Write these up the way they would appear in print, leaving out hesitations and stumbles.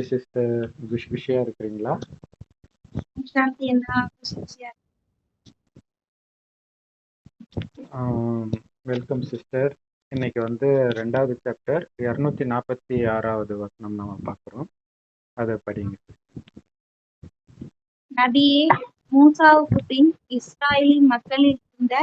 Sister விஷயம் இருக்கிறீங்களா? சாந்தி என்ன சின்சியர். Welcome sister. இன்னைக்கு வந்து 2வது சாப்டர் 246வது வசனம் நம்ம பார்க்குறோம். அதை படிங்க. நபியே, மூசாவுக்கு பின் இஸ்ராயலின் மக்களில் இருந்த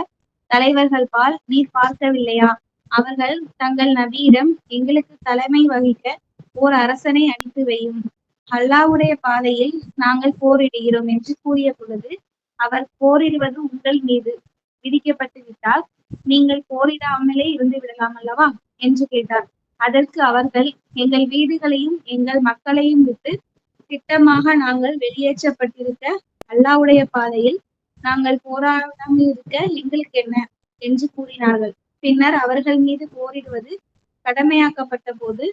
தலைவர்கள் பால் நீர் பார்க்கவில்லையா? அவர்கள் தங்கள் நபியிடம், எங்களுக்கு தலைமை வகிக்க ஓர் அரசனை அனுப்பி வையும், அல்லாஹ்வுடைய பாதையில் நாங்கள் போரிடுகிறோம் என்று கூறிய பொழுது, அவர் போரிடுவது உங்கள் மீது விதிக்கப்பட்டு விட்டால் நீங்கள் போரிடாமலே இருந்து விடலாம் அல்லவா என்று கேட்டார். அதற்கு அவர்கள், எங்கள் வீடுகளையும் எங்கள் மக்களையும் விட்டு திட்டமாக நாங்கள் வெளியேற்றப்பட்டிருக்க அல்லாஹ்வுடைய பாதையில் நாங்கள் போராடாமல் இருக்க எங்களுக்கு என்ன என்று கூறினார்கள். பின்னர் அவர்கள் மீது போரிடுவது கடமையாக்கப்பட்ட போது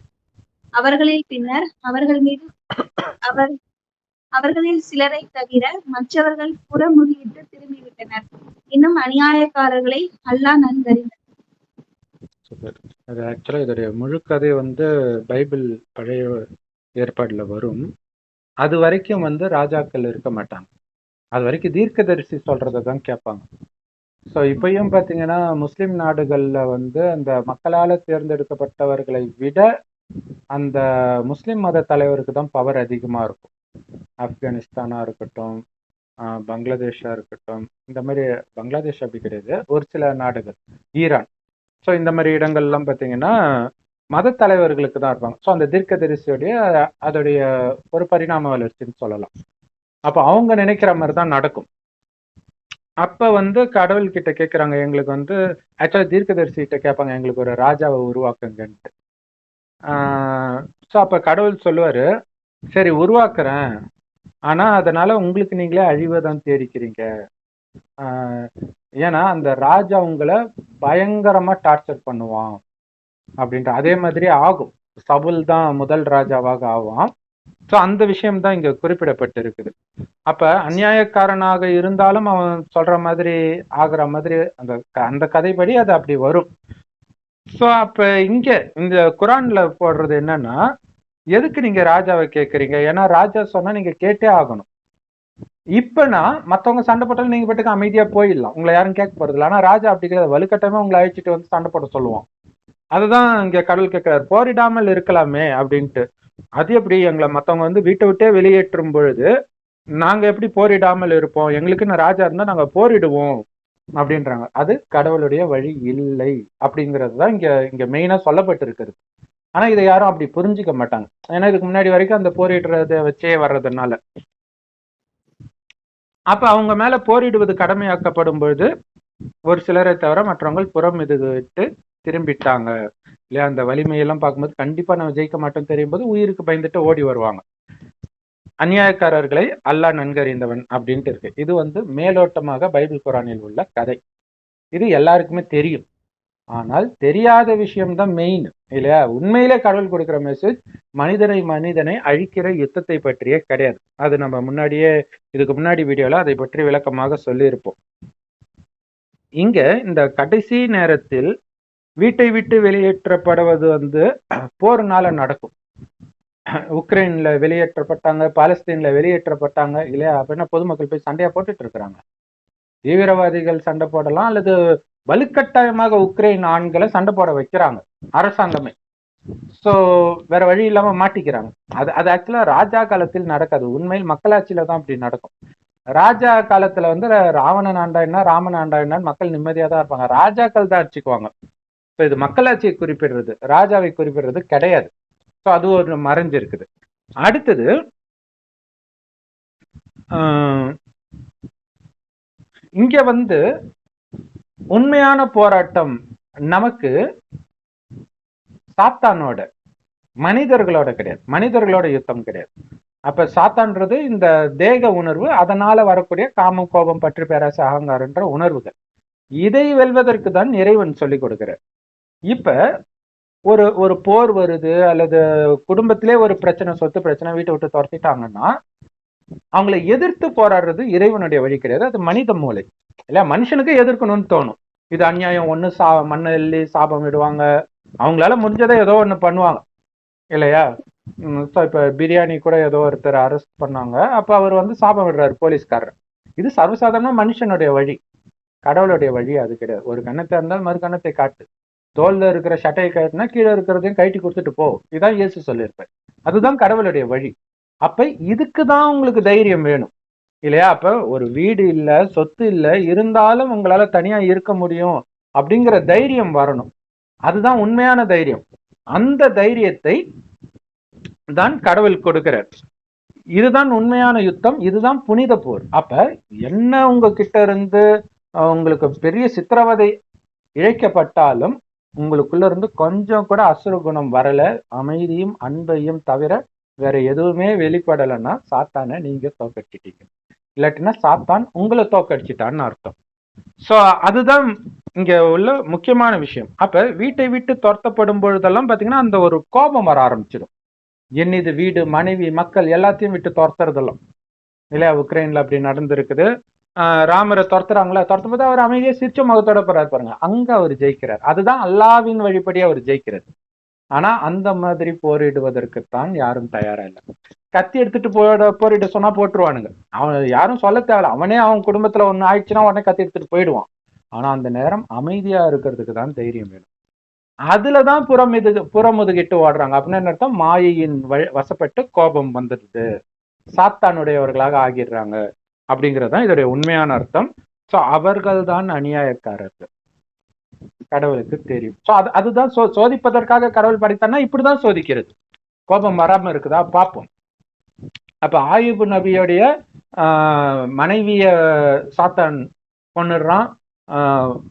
அவர்களில் சிலரை தவிர மற்றவர்கள் புறமுதுகிட்டு திரும்பிவிட்டனர். இன்னும் அநியாயக்காரர்களை அல்லாஹ் நன்கறிந்தார். அது ஆக்சுவலா இதோடைய முழு கதை வந்து பைபிள் பழைய ஏற்பாடுல வரும். அது வரைக்கும் வந்து ராஜாக்கள் இருக்க மாட்டாங்க. அது வரைக்கும் தீர்க்கதரிசி சொல்றதை தான் கேட்பாங்க. ஸோ இப்பயும் பார்த்தீங்கன்னா முஸ்லிம் நாடுகளில் வந்து அந்த மக்களால் தேர்ந்தெடுக்கப்பட்டவர்களை விட அந்த முஸ்லிம் மத தலைவருக்கு தான் பவர் அதிகமாக இருக்கும். ஆப்கானிஸ்தானாக இருக்கட்டும், பங்களாதேஷாக இருக்கட்டும், இந்த மாதிரி பங்களாதேஷ் அப்படி கிடையாது, ஒரு சில நாடுகள், ஈரான், ஸோ இந்த மாதிரி இடங்கள்லாம் பார்த்தீங்கன்னா மத தலைவர்களுக்கு தான் இருப்பாங்க. ஸோ அந்த தீர்க்கதரிசியோடைய அதோடைய ஒரு பரிணாம வளர்ச்சின்னு சொல்லலாம். அப்போ அவங்க நினைக்கிற மாதிரி தான் நடக்கும். அப்ப வந்து கடவுள்கிட்ட கேட்குறாங்க, எங்களுக்கு வந்து ஆக்சுவலாக தீர்க்கதரிசிகிட்ட கேட்பாங்க, எங்களுக்கு ஒரு ராஜாவை உருவாக்குங்கன்ட்டு. ஸோ அப்போ கடவுள் சொல்லுவார், சரி உருவாக்குறேன், ஆனால் அதனால உங்களுக்கு நீங்களே அழிவை தான் தேடிக்கிறீங்க. ஏன்னா அந்த ராஜா உங்களை பயங்கரமாக டார்ச்சர் பண்ணுவான் அப்படின்ட்டு. அதே மாதிரி ஆகும், சவுல் தான் முதல் ராஜாவாக ஆவான். ஸோ அந்த விஷயம் தான் இங்கே குறிப்பிடப்பட்டிருக்குது. அப்ப அநியாயக்காரனாக இருந்தாலும் அவன் சொல்ற மாதிரி ஆகுற மாதிரி அந்த கதைப்படி அது அப்படி வரும். ஸோ அப்ப இங்க இந்த குரான்ல போடுறது என்னன்னா, எதுக்கு நீங்க ராஜாவை கேட்குறீங்க? ஏன்னா ராஜா சொன்னா நீங்க கேட்டே ஆகணும். இப்பனா மற்றவங்க சண்டை போட்டாலும் நீங்க பாட்டுக்கு அமைதியா போயிடலாம், உங்களை யாரும் கேட்க போறது இல்லை. ஆனா ராஜா அப்படி கிடையாது, வலுக்கட்டமே உங்களை அழைச்சிட்டு வந்து சண்டை போட சொல்லுவான். அதுதான் இங்க கடவுள் கேட்கிறார், போரிடாமல் இருக்கலாமே அப்படின்ட்டு. அது எப்படி எங்களை மற்றவங்க வந்து வீட்டை விட்டே வெளியேற்றும் பொழுது நாங்க எப்படி போரிடாமல் இருப்போம்? எங்களுக்குன்னு ராஜா இருந்தா நாங்க போரிடுவோம் அப்படின்றாங்க. அது கடவுளுடைய வழி இல்லை அப்படிங்கிறது தான் இங்க மெயினா சொல்லப்பட்டு இருக்கிறது. ஆனா இதை யாரும் அப்படி புரிஞ்சுக்க மாட்டாங்க. ஏன்னா இதுக்கு முன்னாடி வரைக்கும் அந்த போரிடுறத வச்சே வர்றதுனால. அப்ப அவங்க மேல போரிடுவது கடமையாக்கப்படும் பொழுது ஒரு சிலரை தவிர மற்றவங்க புறம் விட்டு திரும்பிட்டாங்க இல்லையா? அந்த வலிமையெல்லாம் பார்க்கும்போது கண்டிப்பா நம்ம ஜெயிக்க மாட்டோம் தெரியும் போது உயிருக்கு பயந்துட்டு ஓடி வருவாங்க. அநியாயக்காரர்களை அல்லாஹ் நன்கறிந்தவன் அப்படின்ட்டு இருக்கு. இது வந்து மேலோட்டமாக பைபிள் குரானில் உள்ள கதை. இது எல்லாருக்குமே தெரியும். ஆனால் தெரியாத விஷயம்தான் மெயின் இல்லையா? உண்மையிலே கடவுள் கொடுக்கிற மெசேஜ் மனிதனை அழிக்கிற யுத்தத்தை பற்றியே கிடையாது. அது நம்ம முன்னாடியே இதுக்கு முன்னாடி வீடியோல அதை பற்றி விளக்கமாக சொல்லியிருப்போம். இங்க இந்த கடைசி நேரத்தில் வீட்டை விட்டு வெளியேற்றப்படுவது வந்து போர்னால நடக்கும். உக்ரைன்ல வெளியேற்றப்பட்டாங்க, பாலஸ்தீன்ல வெளியேற்றப்பட்டாங்க இல்லையா? அப்படின்னா பொதுமக்கள் போய் சண்டையா போட்டுட்டு இருக்கிறாங்க. தீவிரவாதிகள் சண்டை போடலாம், அல்லது வலுக்கட்டாயமாக உக்ரைன் ஆண்களை சண்டை போட வைக்கிறாங்க அரசாங்கமே. ஸோ வேற வழி இல்லாம மாட்டிக்கிறாங்க. அது ஆக்சுவலா ராஜா காலத்தில் நடக்காது, உண்மையில் மக்களாட்சியில தான் அப்படி நடக்கும். ராஜா காலத்துல வந்து ராவணன் ஆண்டா என்ன, ராமன் ஆண்டா என்னன்னு மக்கள் நிம்மதியா தான் இருப்பாங்க. ராஜாக்கள் தான் அடிச்சுக்குவாங்க. ஸோ இது மக்களாட்சியை குறிப்பிடுறது, ராஜாவை குறிப்பிடுறது கிடையாது. ஸோ அது ஒரு மறைஞ்சிருக்குது. அடுத்தது இங்க வந்து உண்மையான போராட்டம் நமக்கு சாத்தானோட, மனிதர்களோட கிடையாது, மனிதர்களோட யுத்தம் கிடையாது. அப்ப சாத்தான்றது இந்த தேக உணர்வு, அதனால வரக்கூடிய காமம், கோபம், பற்று, பேராசை, அகங்காரன்ற உணர்வுகள். இதை வெல்வதற்கு தான் இறைவன் சொல்லி கொடுக்கிறார். இப்ப ஒரு போர் வருது, அல்லது குடும்பத்திலே ஒரு பிரச்சனை, சொத்து பிரச்சனை, வீட்டை விட்டு துரத்திட்டாங்கன்னா அவங்களை எதிர்த்து போராடுறது இறைவனுடைய வழி கிடையாது, அது மனித மூளை இல்லையா? மனுஷனுக்கு எதிர்க்கணும்னு தோணும், இது அநியாயம், ஒண்ணு மண்ணெல்லி சாபம் விடுவாங்க, அவங்களால முடிஞ்சதை ஏதோ ஒண்ணு பண்ணுவாங்க இல்லையா? ஸோ இப்போ பிரியாணி கூட ஏதோ ஒருத்தர் அரெஸ்ட் பண்ணாங்க, அப்போ அவர் வந்து சாபம் விடுறாரு போலீஸ்காரர். இது சர்வசாதாரண மனுஷனுடைய வழி, கடவுளுடைய வழி அது கிடையாது. ஒரு கண்ணத்தை இருந்தால் மறு கண்ணத்தை காட்டு, தோல்ல இருக்கிற சட்டையை கட்டினா கீழே இருக்கிறதையும் கைட்டி கொடுத்துட்டு போ, இதான் இயேசு சொல்லியிருப்பார். அதுதான் கடவுளுடைய வழி. அப்ப இதுக்கு தான் உங்களுக்கு தைரியம் வேணும் இல்லையா? அப்ப ஒரு வீடு இல்ல, சொத்து இல்ல, இருந்தாலும் உங்களால தனியா இருக்க முடியும் அப்படிங்கிற தைரியம் வரணும். அதுதான் உண்மையான தைரியம். அந்த தைரியத்தை தான் கடவுள் கொடுக்கிறார். இதுதான் உண்மையான யுத்தம், இதுதான் புனித போர். அப்ப என்ன உங்ககிட்ட இருந்து உங்களுக்கு பெரிய சித்திரவதை இழைக்கப்பட்டாலும் உங்களுக்குள்ள இருந்து கொஞ்சம் கூட அசுர குணம் வரல, அமைதியும் அன்பையும் தவிர வேற எதுவுமே வெளிப்படலைன்னா சாத்தானை நீங்க தோக்கடிச்சிட்டீங்க. இல்லாட்டினா சாத்தான் உங்களை தோக்கடிச்சிட்டான்னு அர்த்தம். சோ அதுதான் இங்க உள்ள முக்கியமான விஷயம். அப்ப வீட்டை விட்டு துரத்தப்படும் பொழுதெல்லாம் பாத்தீங்கன்னா அந்த ஒரு கோபம் வர ஆரம்பிச்சிடும். இது வீடு, மனைவி, மக்கள் எல்லாத்தையும் விட்டு துரத்துறதெல்லாம் இல்லையா? உக்ரைன்ல அப்படி நடந்திருக்குது. ராமரை துரத்துறாங்களா, துரத்தும் போது அவர் அமைதியா சிரிச்ச முகத்தோட போறாரு பாருங்க, அங்க அவர் ஜெயிக்கிறார். அதுதான் அல்லாவின் வழிபடி அவர் ஜெயிக்கிறது. ஆனா அந்த மாதிரி போரிடுவதற்குத்தான் யாரும் தயாரா இல்லை. கத்தி எடுத்துட்டு போரிட சொன்னா போட்டுருவானுங்க. அவன் யாரும் சொல்ல தேவையில்ல, அவனே அவன் குடும்பத்துல ஒண்ணு ஆயிடுச்சுன்னா உடனே கத்தி எடுத்துட்டு போயிடுவான். ஆனா அந்த நேரம் அமைதியா இருக்கிறதுக்கு தான் தைரியம் வேணும். அதுலதான் புறமுதுகிட்டு ஓடுறாங்க. அப்படின்னு என்ன அர்த்தம்? மாயையின் வசப்பட்டு கோபம் வந்துடுது, சாத்தானுடையவர்களாக ஆகிடுறாங்க அப்படிங்கறதுதான் இதோடைய உண்மையான அர்த்தம். சோ அவர்கள் தான் அநியாயக்காரர்கள், கடவுளுக்கு தெரியும். சோ அதுதான் சோதிப்பதற்காக கடவுள் படைத்தான்னா இப்படிதான் சோதிக்கிறது. கோபம் வராம இருக்குதா பார்ப்போம். அப்ப ஆயுபு நபியோடைய மனைவிய சாத்தான் கொன்னுடுறான்,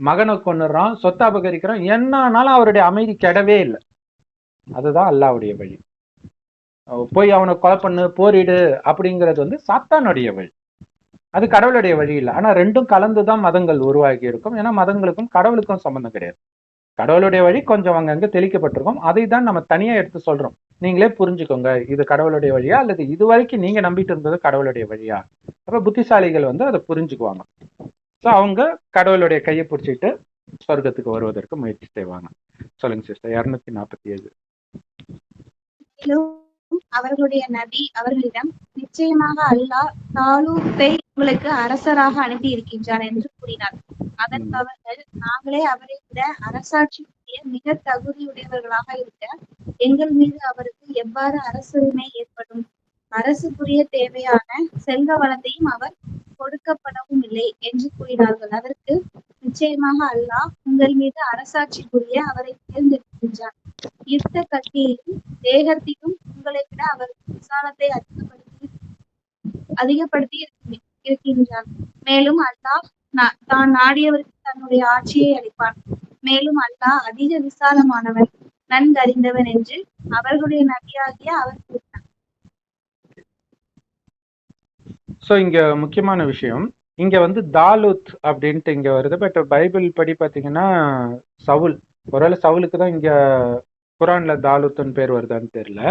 மகனை கொன்னுடுறான், சொத்தை அபகரிக்கிறான். என்னன்னாலும் அவருடைய அமைதி கெடவே இல்லை. அதுதான் அல்லாவுடைய வழி. போய் அவனை கொலை பண்ணு, போரிடு அப்படிங்கிறது வந்து சாத்தானுடைய வழி, அது கடவுளுடைய வழி இல்லை. ஆனா ரெண்டும் கலந்துதான் மதங்கள் உருவாகி இருக்கும். ஏன்னா மதங்களுக்கும் கடவுளுக்கும் சம்பந்தம் கிடையாது. கடவுளுடைய வழி கொஞ்சம் அங்கங்க தெளிக்கப்பட்டிருக்கும், அதை தான் நம்ம தனியா எடுத்து சொல்றோம். நீங்களே புரிஞ்சுக்கோங்க, இது கடவுளுடைய வழியா அல்லது இது வரைக்கும் நீங்க நம்பிட்டு இருந்தது கடவுளுடைய வழியா. அப்ப புத்திசாலிகள் வந்து அதை புரிஞ்சுக்குவாங்க. ஸோ அவங்க கடவுளுடைய கையை பிடிச்சிட்டு சொர்க்கத்துக்கு வருவதற்கு முயற்சி செய்வாங்க. சொல்லுங்க சிஸ்டர். 247. அவர்களுடைய நபி அவர்களிடம், நிச்சயமாக அல்லாஹ் தாலூத்தை உங்களுக்கு அரசராக அனுப்பி இருக்கின்றான் என்று கூறினார். அதற்கு அவர்கள், நாங்களே அவரை விட அரசாட்சி மிக தகுதியுடையவர்களாக இருக்க எங்கள் மீது அவருக்கு எவ்வாறு அரசுரிமை ஏற்படும்? அரசு புரிய தேவையான செல்வ வளத்தையும் அவர் கொடுக்கப்படவும் இல்லை என்று கூறினார்கள். அதற்கு, நிச்சயமாக அல்லாஹ் உங்கள் மீது அரசாட்சி புரிய அவரை தேர்ந்தெடுக்கின்றார். யுத்த கட்டியிலும் தேகத்திலும் உங்களை விட அவர் விசாலத்தை அதிகப்படுத்தி இருக்கின்றார். மேலும் அல்லாஹ் தான் நாடியவருக்கு தன்னுடைய ஆட்சியை அளிப்பான். மேலும் அல்லாஹ் அதிக விசாலமானவன், நன்கறிந்தவன் என்று அவர்களுடைய நபியாகிய அவர் கூறினார். சோ இங்க முக்கியமான விஷயம், இங்க வந்து தாலூத் அப்படின்ட்டு இங்க வருது. பட் பைபிள் படி பாத்தீங்கன்னா சவுல், ஒருவேளை சவுலுக்கு தான் இங்க குரான்ல தாலூத்துன்னு பேர் வருதான்னு தெரியல.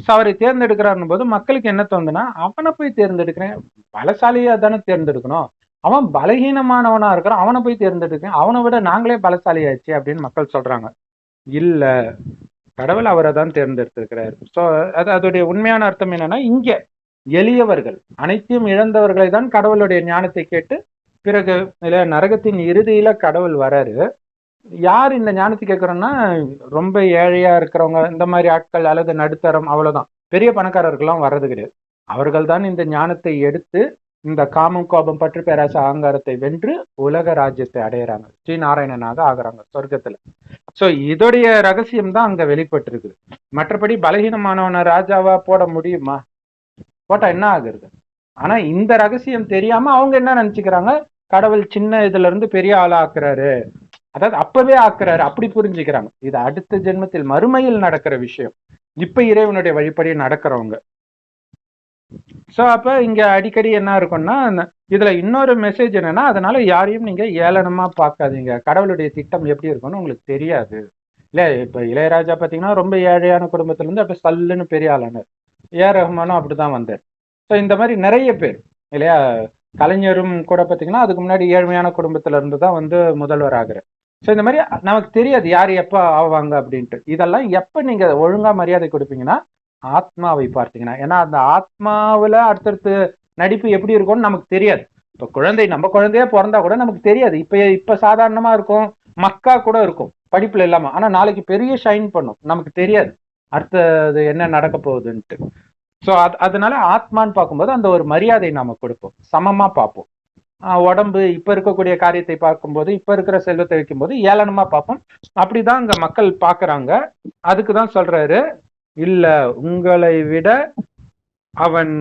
ஸோ அவரை தேர்ந்தெடுக்கிறாருன்னு போது மக்களுக்கு என்ன தோணுதுன்னா, அவனை போய் தேர்ந்தெடுக்கிறேன், பலசாலியா தானே தேர்ந்தெடுக்கணும், அவன் பலகீனமானவனா இருக்கிறான், அவனை போய் தேர்ந்தெடுக்கிறேன், அவனை விட நாங்களே பலசாலியாச்சு அப்படின்னு மக்கள் சொல்றாங்க. இல்ல, கடவுள் அவரை தான் தேர்ந்தெடுத்திருக்கிறார். ஸோ அதோடைய உண்மையான அர்த்தம் என்னன்னா, இங்க எளியவர்கள், அனைத்தையும் இழந்தவர்களை தான் கடவுளுடைய ஞானத்தை கேட்டு பிறகு நரகத்தின் இறுதியில கடவுள் வராரு. யார் இந்த ஞானத்தை கேட்கறோம்னா, ரொம்ப ஏழையா இருக்கிறவங்க, இந்த மாதிரி ஆட்கள், அல்லது நடுத்தரம், அவ்வளவுதான். பெரிய பணக்காரர்கள்லாம் வர்றது கிடையாது. அவர்கள் தான் இந்த ஞானத்தை எடுத்து இந்த காமம், கோபம், பற்று, பேராசை, அகங்காரத்தை வென்று உலக ராஜ்யத்தை அடையிறாங்க, ஸ்ரீ நாராயணனாக ஆகுறாங்க சொர்க்கத்துல. சோ இதோடைய ரகசியம் தான் அங்க வெளிப்பட்டு இருக்குது. மற்றபடி பலகீனமானவன ராஜாவா போட முடியுமா? போட்டா என்ன ஆகுறது? ஆனா இந்த ரகசியம் தெரியாம அவங்க என்ன நினைச்சுக்கிறாங்க, கடவுள் சின்ன இதுல இருந்து பெரிய ஆளா ஆக்குறாரு, அதாவது அப்பவே ஆக்குறாரு, அப்படி புரிஞ்சுக்கிறாங்க. இது அடுத்த ஜென்மத்தில் மறுமையில் நடக்கிற விஷயம், இப்ப இறைவனுடைய வழிபடி நடக்கிறவங்க. சோ அப்ப இங்க அடிக்கடி என்ன இருக்கும்னா, இதுல இன்னொரு மெசேஜ் என்னன்னா, அதனால யாரையும் நீங்க ஏளனமா பார்க்காதீங்க. கடவுளுடைய திட்டம் எப்படி இருக்கும்னு உங்களுக்கு தெரியாது. இல்ல இப்ப இளையராஜா பாத்தீங்கன்னா ரொம்ப ஏழையான குடும்பத்துல இருந்து அப்ப சல்லுன்னு பெரிய ஆளானார். ரஹ்மானும் அப்படிதான் வந்தார். ஸோ இந்த மாதிரி நிறைய பேர் இல்லையா, கலைஞரும் கூட பாத்தீங்கன்னா அதுக்கு முன்னாடி ஏழ்மையான குடும்பத்துல இருந்து தான் வந்து முதல்வர் ஆகுறார். ஸோ இந்த மாதிரி நமக்கு தெரியாது யார் எப்ப ஆவாங்க அப்படின்ட்டு. இதெல்லாம் எப்ப நீங்க ஒழுங்கா மரியாதை கொடுப்பீங்கன்னா, ஆத்மாவை பார்த்தீங்கன்னா, ஏன்னா அந்த ஆத்மாவுல அடுத்தடுத்து நடிப்பு எப்படி இருக்கும்னு நமக்கு தெரியாது. இப்ப நம்ம குழந்தையா பிறந்தா கூட நமக்கு தெரியாது. இப்ப சாதாரணமா இருக்கும், மக்கா கூட இருக்கும் படிப்புல இல்லாம. ஆனா நாளைக்கு பெரிய ஷைன் பண்ணும், நமக்கு தெரியாது அடுத்தது என்ன நடக்க போகுதுன்ட்டு. ஸோ அதனால ஆத்மான்னு பார்க்கும்போது அந்த ஒரு மரியாதை நாம கொடுப்போம், சமமா பார்ப்போம். உடம்பு இப்ப இருக்கக்கூடிய காரியத்தை பார்க்கும்போது, இப்ப இருக்கிற செல்வத்தை வைக்கும்போது ஏளனமா பார்ப்போம். அப்படிதான் இங்க மக்கள் பாக்குறாங்க. அதுக்குதான் சொல்றாரு, இல்ல உங்களை விட அவன்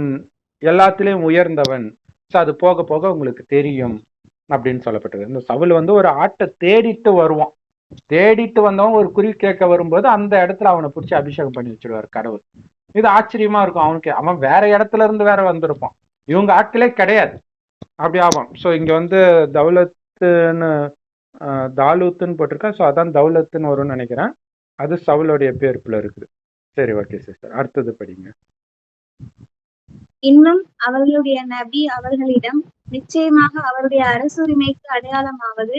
எல்லாத்திலையும் உயர்ந்தவன், அது போக போக உங்களுக்கு தெரியும் அப்படின்னு சொல்லப்பட்டது. இந்த சவுல் வந்து ஒரு ஆட்டை தேடிட்டு வருவான், தேடிட்டு வந்தவன் ஒரு குறி கேட்க வரும்போது அந்த இடத்துல அவனை பிடிச்சி அபிஷேகம் பண்ணி வச்சிருவாரு கடவுள். இது ஆச்சரியமா இருக்கும் அவனுக்கு. அவன் வேற இடத்துல இருந்து வேற வந்திருப்பான், இவங்க ஆட்களே கிடையாது, அப்படி ஆகும். ஸோ இங்க வந்து தௌலத்துன்னு தாலூத்துன்னு போட்டிருக்கா. ஸோ அதான் தௌலத்துன்னு வரும்னு நினைக்கிறேன். அது சவுளுடைய பேருக்குள்ள இருக்குது. சரி, ஓகே சிஸ்டர், அடுத்தது படிங்க. இன்னும் அவர்களுடைய நபி அவர்களிடம், நிச்சயமாக அவருடைய அரசுரிமைக்கு அடையாளமாவது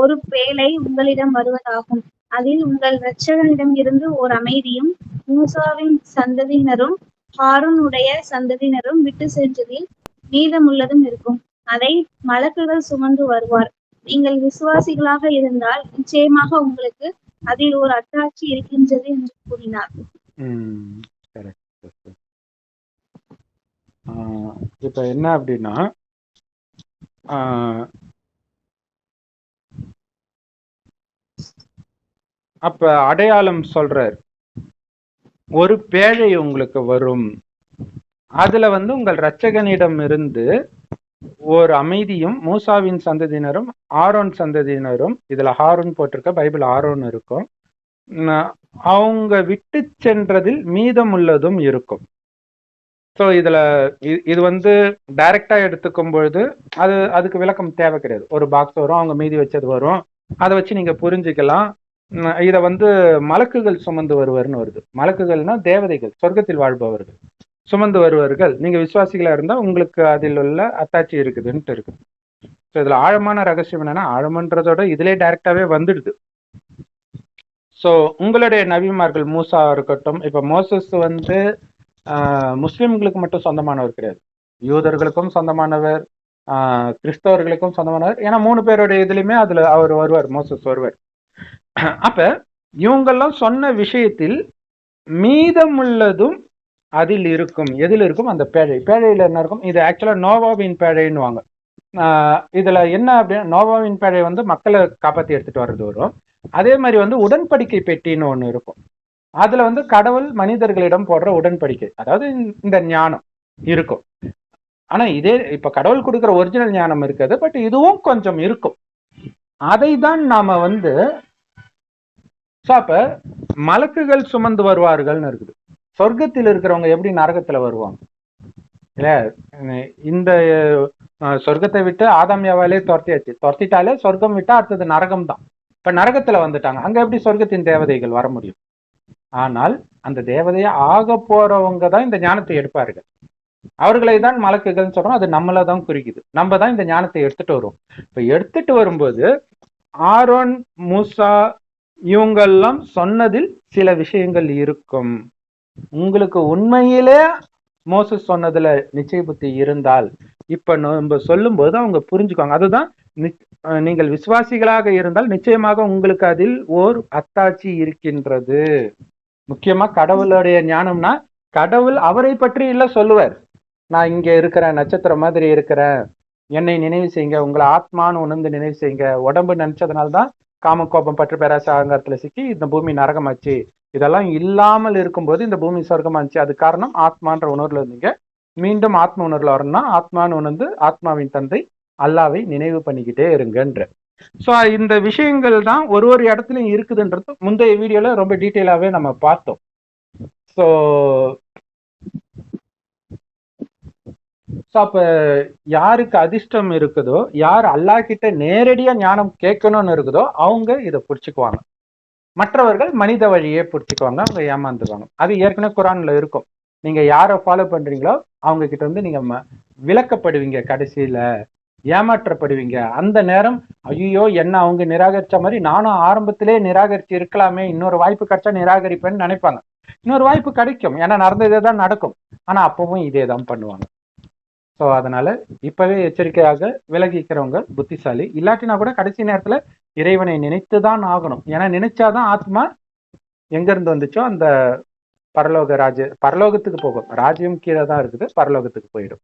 ஒரு பேழை உங்களிடம் வருவதாகும். அதில் உங்கள் இரட்சகனிடம் இருந்து ஓர் அமைதியும் மூசாவின் சந்ததியினரும் ஹாரூனுடைய சந்ததியினரும் விட்டு சென்றதில் மீதமுள்ளதும் இருக்கும். அதை மலக்குகள் சுமந்து வருவார். நீங்கள் விசுவாசிகளாக இருந்தால் நிச்சயமாக உங்களுக்கு அதில் ஒரு அத்தாட்சி இருக்கின்றது என்று கூறினார். இப்ப என்ன அப்படின்னா, அப்ப அடையாளம் சொல்றார், ஒரு பேழை உங்களுக்கு வரும், அதுல வந்து உங்கள் இரட்சகனிடம் இருந்து ஒரு அமைதியும் மூசாவின் சந்ததியினரும் ஆரோன் சந்ததியினரும், இதுல ஹாரூன் போட்டிருக்க, பைபிள் ஆரோன் இருக்கும், அவங்க விட்டு சென்றதில் மீதம் உள்ளதும் இருக்கும். ஸோ இதுல இது வந்து டைரக்டா எடுத்துக்கும் பொழுது அதுக்கு விளக்கம் தேவை கிடையாது. ஒரு பாக்ஸ் வரும், அவங்க மீதி வச்சது வரும், அதை வச்சு நீங்க புரிஞ்சுக்கலாம். இதை வந்து மலக்குகள் சுமந்து வருவார்னு வருது. மலக்குகள்னா தேவதைகள், சொர்க்கத்தில் வாழ்பவர்கள் சுமந்து வருவார்கள். நீங்க விசுவாசிகளா இருந்தா உங்களுக்கு அதில் உள்ள அத்தாட்சி இருக்குதுன்ட்டு இருக்கு. ஸோ இதுல ஆழமான ரகசியம் என்னன்னா, ஆழமன்றதோட இதுலேயே டைரக்டாவே வந்துடுது. ஸோ உங்களுடைய நபிமார்கள் மூசா இருக்கட்டும், இப்ப மோசஸ் வந்து முஸ்லிம்களுக்கு மட்டும் சொந்தமானவர் கிடையாது, யூதர்களுக்கும் சொந்தமானவர், கிறிஸ்தவர்களுக்கும் சொந்தமானவர். ஏன்னா 3 பேருடைய இதுலையுமே அதுல அவர் வருவார், மோசஸ் வருவார். அப்ப இவங்கெல்லாம் சொன்ன விஷயத்தில் மீதமுள்ளதும் அதில் இருக்கும். எதில் இருக்கும்? அந்த பேழை. பேழையில என்ன இருக்கும்? இது ஆக்சுவலா நோவாவின் பேழைன்னு வாங்க. இதுல என்ன அப்படின்னா, நோவாவின் பேழை வந்து மக்களை காப்பாற்றி எடுத்துட்டு வர்றது வரும். அதே மாதிரி வந்து உடன்படிக்கை பெட்டின்னு ஒண்ணு இருக்கும். அதுல வந்து கடவுள் மனிதர்களிடம் போடுற உடன்படிக்கை, அதாவது இந்த ஞானம் இருக்கும். ஆனா இதே இப்ப கடவுள் கொடுக்குற ஒரிஜினல் ஞானம் இருக்காது, பட் இதுவும் கொஞ்சம் இருக்கும். அதை தான் நாம வந்து அப்ப மலக்குகள் சுமந்து வருவார்கள்னு இருக்குது. சொர்க்கத்தில் இருக்கிறவங்க எப்படி நரகத்துல வருவாங்க இல்ல? இந்த சொர்க்கத்தை விட்டு ஆதாம் ஏவாலே துரத்திட்டாலே சொர்க்கம் விட்டா அடுத்தது நரகம் தான். இப்ப நரகத்துல வந்துட்டாங்க, அங்க எப்படி சொர்க்கத்தின் தேவதைகள் வர முடியும்? ஆனால் அந்த தேவதையா ஆக போறவங்க தான் இந்த ஞானத்தை எடுப்பார்கள். அவர்களை தான் மலக்குகள் சொல்றோம். அது நம்மளை தான் குறிக்குது. நம்ம தான் இந்த ஞானத்தை எடுத்துட்டு வருவோம். இப்ப எடுத்துட்டு வரும்போது ஆரோன், மூசா இவங்கெல்லாம் சொன்னதில் சில விஷயங்கள் இருக்கும். உங்களுக்கு உண்மையிலே மோசஸ் சொன்னதுல நிச்சய புத்தி இருந்தால் இப்ப நம்ம சொல்லும் போது அவங்க புரிஞ்சுக்குவாங்க. அதுதான், நீங்கள் விசுவாசிகளாக இருந்தால் நிச்சயமாக உங்களுக்கு அதில் ஓர் அத்தாட்சி இருக்கின்றது. முக்கியமா கடவுளுடைய ஞானம்னா, கடவுள் அவரை பற்றி இல்ல சொல்லுவார். நான் இங்க இருக்கிறேன், நட்சத்திரம் மாதிரி இருக்கிறேன், என்னை நினைவு செய்யுங்க, உங்களை ஆத்மான்னு உணர்ந்து நினைவு செய்யுங்க. உடம்பு நினைச்சதுனால்தான் காம கோபம் பற்று பேராசை அகங்காரத்துல சிக்கி இந்த பூமி நரகமாச்சு. இதெல்லாம் இல்லாமல் இருக்கும்போது இந்த பூமி சொர்க்கமாச்சு. அது காரணம் ஆத்மான்ற உணர்வுல இருந்தீங்க. மீண்டும் ஆத்ம உணர்வுல வரணும்னா ஆத்மான்னு உணர்ந்து ஆத்மாவின் தந்தை அல்லாவை நினைவு பண்ணிக்கிட்டே இருங்கன்ற. ஸோ இந்த விஷயங்கள் தான் ஒரு இடத்துலையும் இருக்குதுன்றது முந்தைய வீடியோல ரொம்ப டீட்டெயிலாவே நம்ம பார்த்தோம். ஸோ அப்ப யாருக்கு அதிர்ஷ்டம் இருக்குதோ, யார் அல்லாஹ் கிட்ட நேரடியா ஞானம் கேட்கணும்னு இருக்குதோ அவங்க இதை பிடிச்சுக்குவாங்க. மற்றவர்கள் மனித வழியே பிடிச்சிக்குவாங்க, அவங்க ஏமாந்துருவாங்க. அது ஏற்கனவே குரான்ல இருக்கும். நீங்க யாரை ஃபாலோ பண்றீங்களோ அவங்க கிட்ட வந்து நீங்க விளக்கப்படுவீங்க, கடைசியில ஏமாற்றப்படுவீங்க. அந்த நேரம் ஐயோ என்ன அவங்க நிராகரிச்ச மாதிரி நானும் ஆரம்பத்திலே நிராகரிச்சு இருக்கலாமே, இன்னொரு வாய்ப்பு கிடைச்சா நிராகரிப்பேன்னு நினைப்பாங்க. இன்னொரு வாய்ப்பு கிடைக்கும், ஏன்னா நடந்ததே தான் நடக்கும். ஆனா அப்பவும் இதே தான் பண்ணுவாங்க. ஸோ அதனால இப்பவே எச்சரிக்கையாக விலகிக்கிறவங்க புத்திசாலி. இல்லாட்டினா கூட கடைசி நேரத்துல இறைவனை நினைத்து தான் ஆகணும். ஏன்னா நினைச்சாதான் ஆத்மா எங்க இருந்து வந்துச்சோ அந்த பரலோகத்துக்கு போகும். ராஜ்யம் கீழே தான் இருக்குது, பரலோகத்துக்கு போயிடும்.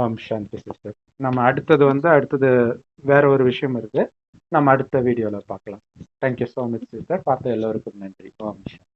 ஓம் சாந்தி சிஸ்டர். நம்ம அடுத்தது வேற ஒரு விஷயம் இருக்கு, நம்ம அடுத்த வீடியோல பார்க்கலாம். Thank you so much sister. பார்த்த எல்லோருக்கும் நன்றி. ஓம் சாந்தி.